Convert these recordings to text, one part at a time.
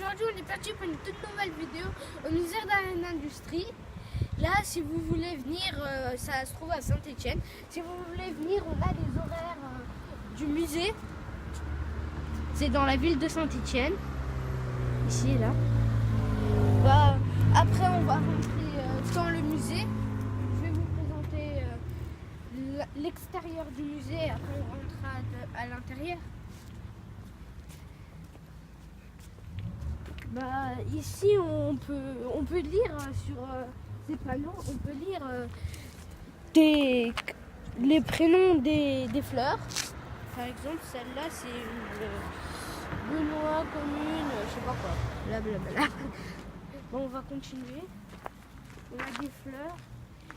aujourd'hui on est parti pour une toute nouvelle vidéo au musée de l'industrie. Là, si vous voulez venir, ça se trouve à Saint-Étienne. Si vous voulez venir, on a les horaires du musée. C'est dans la ville de Saint-Étienne. Ici, là. Après, on va rentrer dans le musée. Je vais vous présenter l'extérieur du musée. Après, on rentrera à l'intérieur. Ici, on peut lire sur ces panneaux, on peut lire les prénoms des fleurs. Par exemple, celle-là, c'est une Benoît commune, je sais pas quoi, blablabla. Bon, on va continuer. On a des fleurs.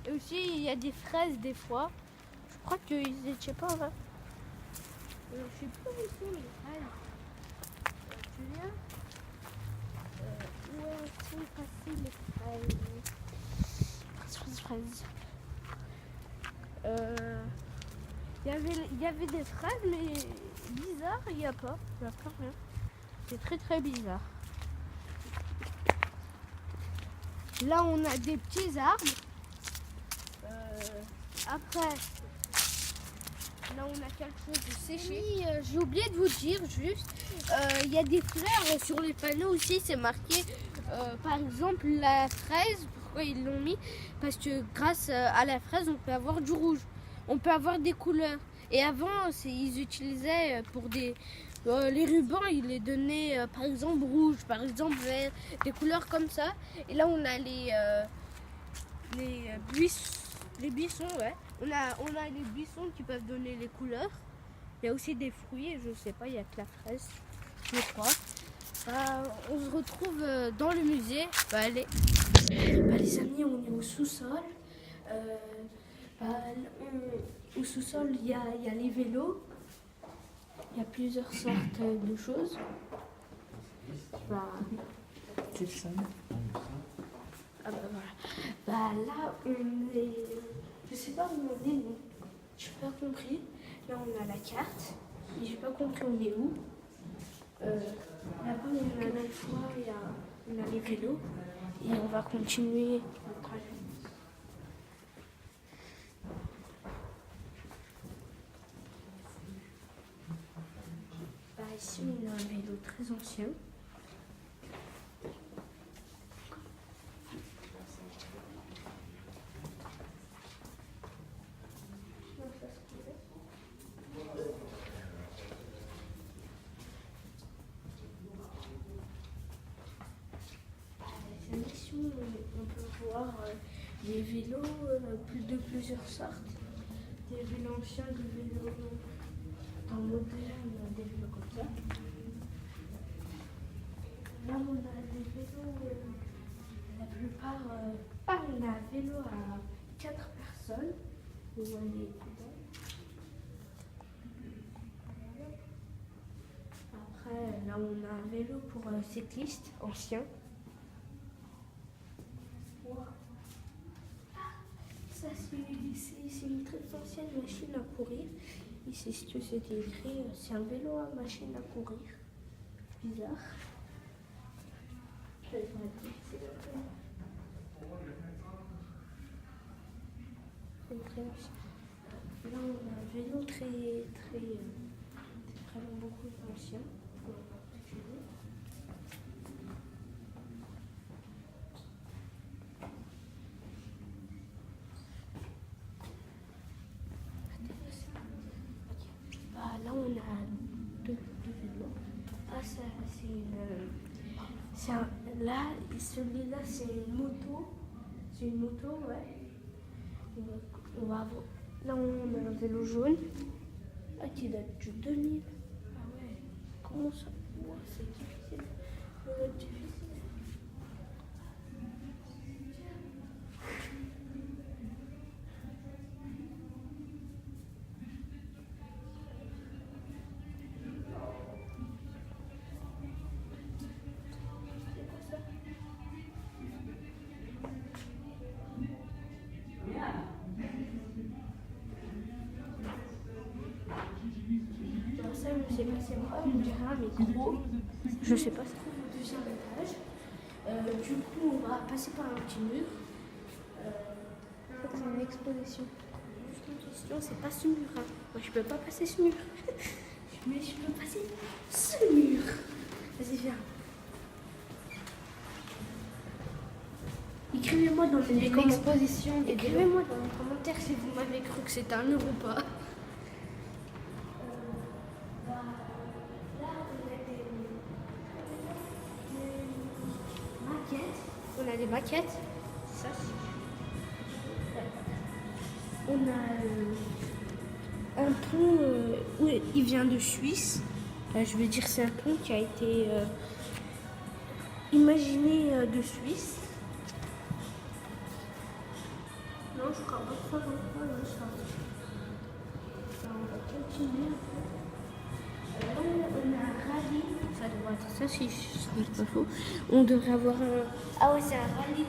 Et aussi, il y a des fraises des fois. Je crois qu'ils étaient pas là. Je sais pas où sont les fraises. Tu viens? Ouais, c'est facile les fraises. Il y avait des fraises, mais bizarre, il n'y a pas rien. C'est très très bizarre. Là, on a des petits arbres. Après, là, on a quelque chose de séché. Oui, j'ai oublié de vous dire juste, il y a des fleurs sur les panneaux aussi, c'est marqué. Par exemple, la fraise, pourquoi ils l'ont mis? Parce que grâce à la fraise, on peut avoir du rouge. On peut avoir des couleurs. Et avant, ils utilisaient pour les rubans, ils les donnaient par exemple rouge, par exemple vert, des couleurs comme ça. Et là, on a les buissons, ouais. On a les buissons qui peuvent donner les couleurs. Il y a aussi des fruits, je sais pas, il y a que la fraise, je crois. On se retrouve dans le musée. Les amis, on est au sous-sol. Au sous-sol, il y a les vélos. Il y a plusieurs sortes de choses. C'est ça. Voilà. Là, on est... Je sais pas où on est, nous. Je n'ai pas compris. Là, on a la carte. Mais j'ai pas compris on est où. Là-bas, on a la fois, on a les vélos. Et on va continuer notre trajet. Ici, on a un vélo très ancien. Ici, on peut voir des vélos de plusieurs sortes. Des vélos anciens, des vélos modernes, des vélos comme ça. Là, on a des vélos, la plupart, on a un vélo à 4 personnes. Vous voyez dedans. Après, là, on a un vélo pour cyclistes anciens. Ça, c'est une très ancienne machine à courir. Ici, ce que c'était écrit, c'est un vélo à machine à courir. Bizarre. Là, on a un vélo très vraiment beaucoup ancien. Là, on a deux vélos. Là, celui-là, c'est une moto. C'est une moto, ouais. On va avoir... Là, on a un vélo jaune. Qui date de 2000. Ah ouais. Comment ça? Ouais, c'est difficile. Ça va être difficile. Ça, je sais pas c'est quoi, on dirait un micro. Je sais pas. Du coup, on va passer par un petit mur. C'est une exposition. Juste une question, c'est pas ce mur. Hein. Moi, je peux pas passer ce mur. Mais je peux passer ce mur. Vas-y, viens. Écrivez-moi dans les commentaires. Écrivez-moi dans les commentaires si vous m'avez cru que c'était un mur ou pas. Là, on a des maquettes. On a des maquettes. Ça, on a un pont où il vient de Suisse. Je veux dire, c'est un pont qui a été imaginé de Suisse. Non, je crois pas. Ça. On va continuer un peu. Là, on a un rallye. Ça doit être ça, si je ne dis pas faux. On devrait avoir un. Ah ouais, c'est un rallye.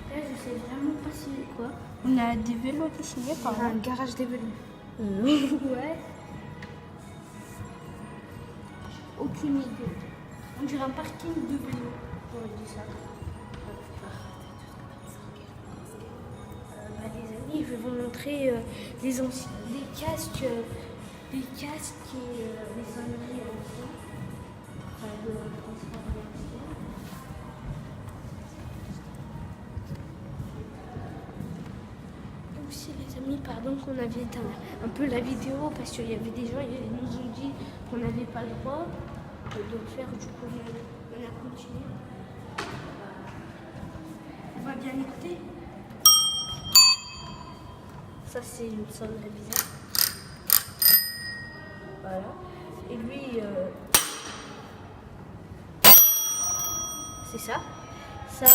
Là, je sais vraiment pas si quoi. On a des vélos dessinés par Un garage des vélos. Ouais. Aucune idée. On dirait un parking de vélos. On dit ça. Les amis, je vais vous montrer des casques, et les sonneries anciens. Enfin, de transformation. Aussi les amis, pardon qu'on avait éteint un peu la vidéo parce qu'il y avait des gens qui nous ont dit qu'on n'avait pas le droit de le faire, du coup on a continué. On va bien écouter. Ça c'est une sonnerie bizarre. Voilà. Et lui, c'est ça. Ça,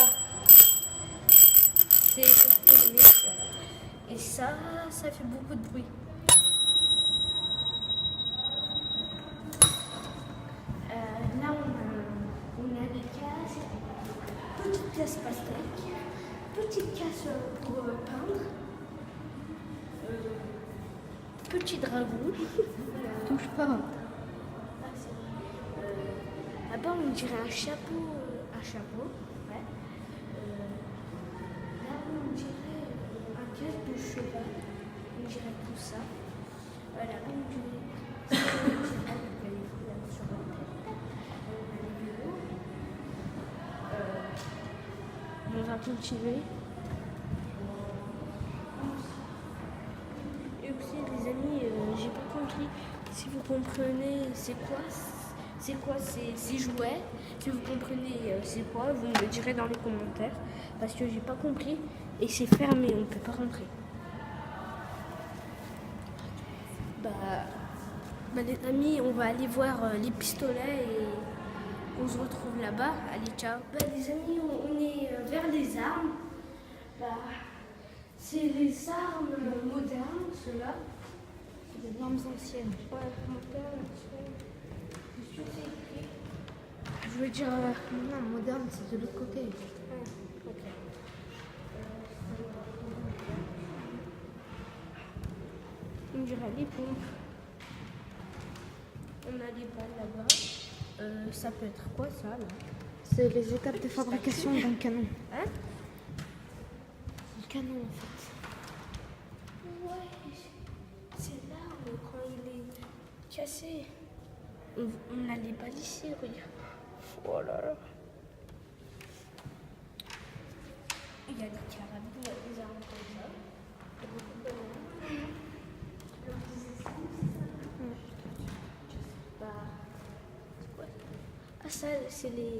c'est pour filmer. Et ça fait beaucoup de bruit. Là, on a des casques, petite casse pastèque, petite casse pour peindre, petit dragon. Touche pas. Là-bas, on dirait un chapeau. Ouais. Là, on dirait un casque de cheval. On dirait tout ça. Là, on dirait. On va continuer. Et aussi, les amis, j'ai pas compris. Si vous comprenez, c'est quoi ces jouets? Si vous comprenez, c'est quoi? Vous me le direz dans les commentaires. Parce que j'ai pas compris. Et c'est fermé, on ne peut pas rentrer. Les amis, on va aller voir les pistolets et on se retrouve là-bas. Allez, ciao. Les amis, on est vers les armes. C'est les armes modernes, ceux-là. C'est des armes anciennes. Ouais, modernes, c'est écrit. Je veux dire. Non, moderne, c'est de l'autre côté. Ok. On dirait les pompes. On a les balles là-bas. Ça peut être quoi ça là? C'est les étapes de fabrication d'un canon. Hein? Le canon en fait. Ouais, c'est l'arme quand il est cassé. On a les balles ici, regarde. Oh là là. Il y a des carabines, il y a des armes comme ça. Il y a beaucoup de... C'est quoi ça? Ah ça, c'est les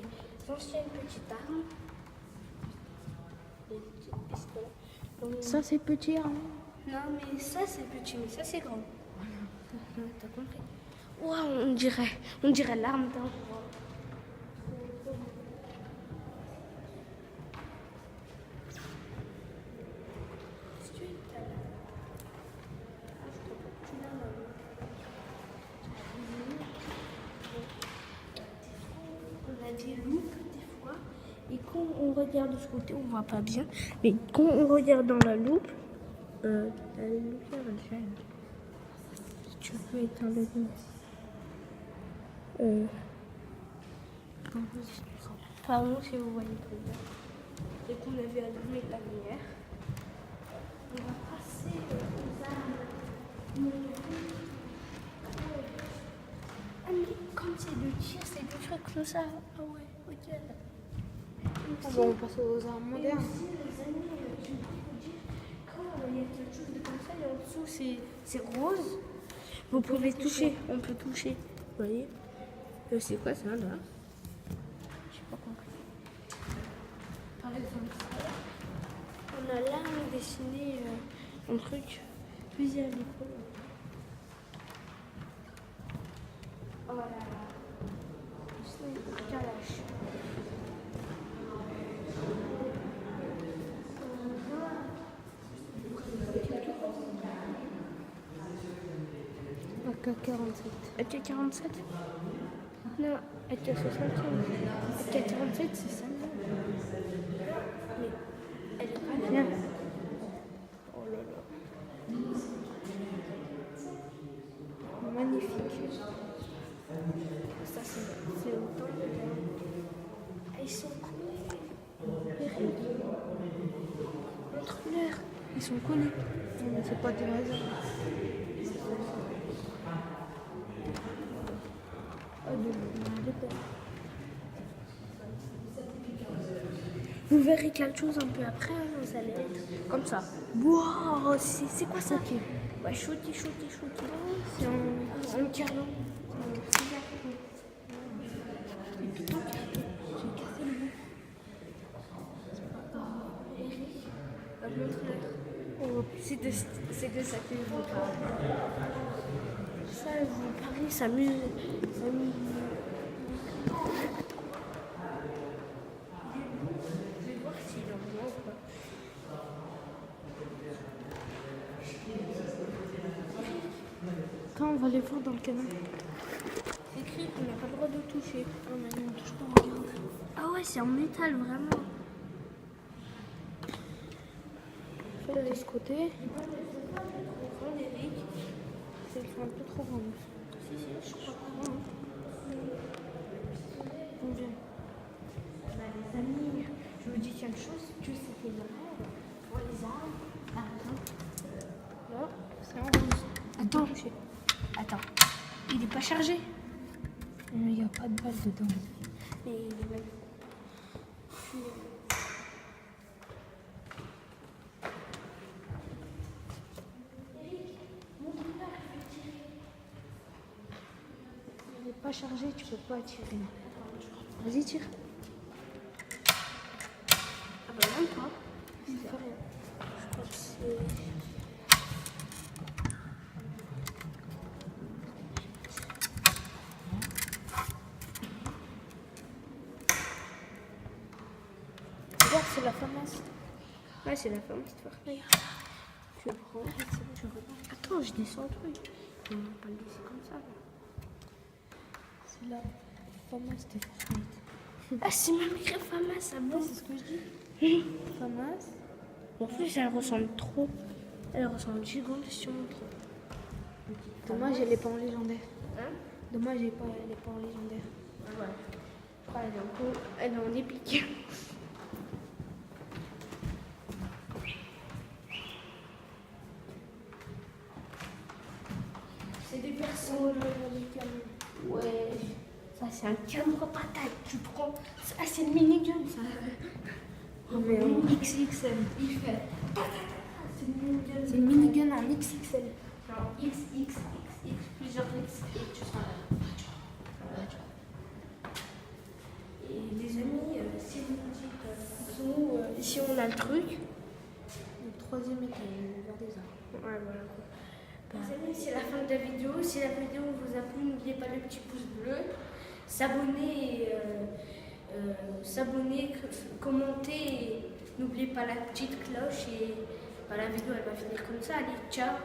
anciennes petites armes. Les petits pistolets. Donc, Ça, c'est petit, hein. non, mais ça c'est petit, mais ça c'est grand. T'as compris? Wow, on dirait l'arme d'un roi. Qu'est-ce que tu as là? Ah, je crois pas que tu l'as là. On a des loupes des fois Et quand on regarde de ce côté, on voit pas bien. Mais quand on regarde dans la loupe, la lumière elle gêne. Tu peux éteindre le pardon si vous voyez pas bien. Dès qu'on avait allumé la lumière, on va passer aux armes. Ah mais comme c'est de tir, c'est des trucs comme ça. Ah ouais, ok. Ah bon, on passe aux armes modernes. Aussi, les amis, je peux dire, quand il y a quelque chose de comme ça, et en dessous c'est rose, vous pouvez toucher, on peut toucher. Vous voyez? C'est quoi ça là? Je n'ai pas compris. Par exemple, on a là dessiné un truc, fusil à l'épaule. Oh là là. C'est Kalash. AK-47. AK-47? Non, AK-65. AK-47, c'est ça. Mais elle est pas bien. Oh là là. Magnifique. Ça, c'est autant. Ah, ils sont collés. Montre-leur. Ils sont collés. Non, mais c'est pas des raisons. Vous verrez quelque chose un peu après, vous allez être comme ça. Wow, c'est quoi ça? Ok. Ouais, shooty. C'est en carton. Et puis ton carton, j'ai cassé le bout. Eric, montre-leur. C'est de ça que je vous parle. Ça, je vous parie, ça m'amuse. Je vais voir s'il en voit ou pas. Quand on va les voir dans le canon. C'est écrit qu'on n'a pas le droit de toucher. Oh, mais non, touche pas, regarde. Ah ouais, c'est en métal, vraiment. De ce côté. C'est un peu trop grand. Si, je crois pas. Combien? Les amis, je vous dis quelque chose. Tu sais que pour les armes, par exemple, là, c'est en rose. Attends. Il n'est pas chargé. Il n'y a pas de balle dedans. Mais il est même. Il n'est pas chargé, tu peux pas tirer. Vas-y, tire. Ah bah même pas. Il fait rien. Je crois que c'est... Regarde, c'est la FAMAS. Ouais, c'est la femme cette fois. Je prends. Je regarde. Attends, je descends le truc. On va pas le laisser comme ça. C'est la FAMAS de Fortnite. Ah, c'est même écrit FAMAS, ça bon. C'est ce que je dis. FAMAS. En plus, elle ressemble trop. Elle ressemble gigante sur mon truc. Dommage, elle n'est pas en légendaire. Hein? Dommage, elle n'est pas en légendaire. Ouais. Je crois qu'elle est en épique. C'est des personnes. Ouais. Ça, c'est un canon patate. Tu prends. Ah, c'est le minigun, ça. Non, mais en XXL. Il fait. C'est le minigun. C'est une minigun en XXL. Genre X, plusieurs X, et tu seras là. Et les amis, si vous me dites ici on a le truc. Le troisième étage, vers des arbres. Ouais, voilà. Les amis, c'est la fin de la vidéo. Si la vidéo vous a plu, n'oubliez pas le petit pouce bleu, s'abonner, commenter, et n'oubliez pas la petite cloche et la vidéo elle va finir comme ça. Allez, ciao.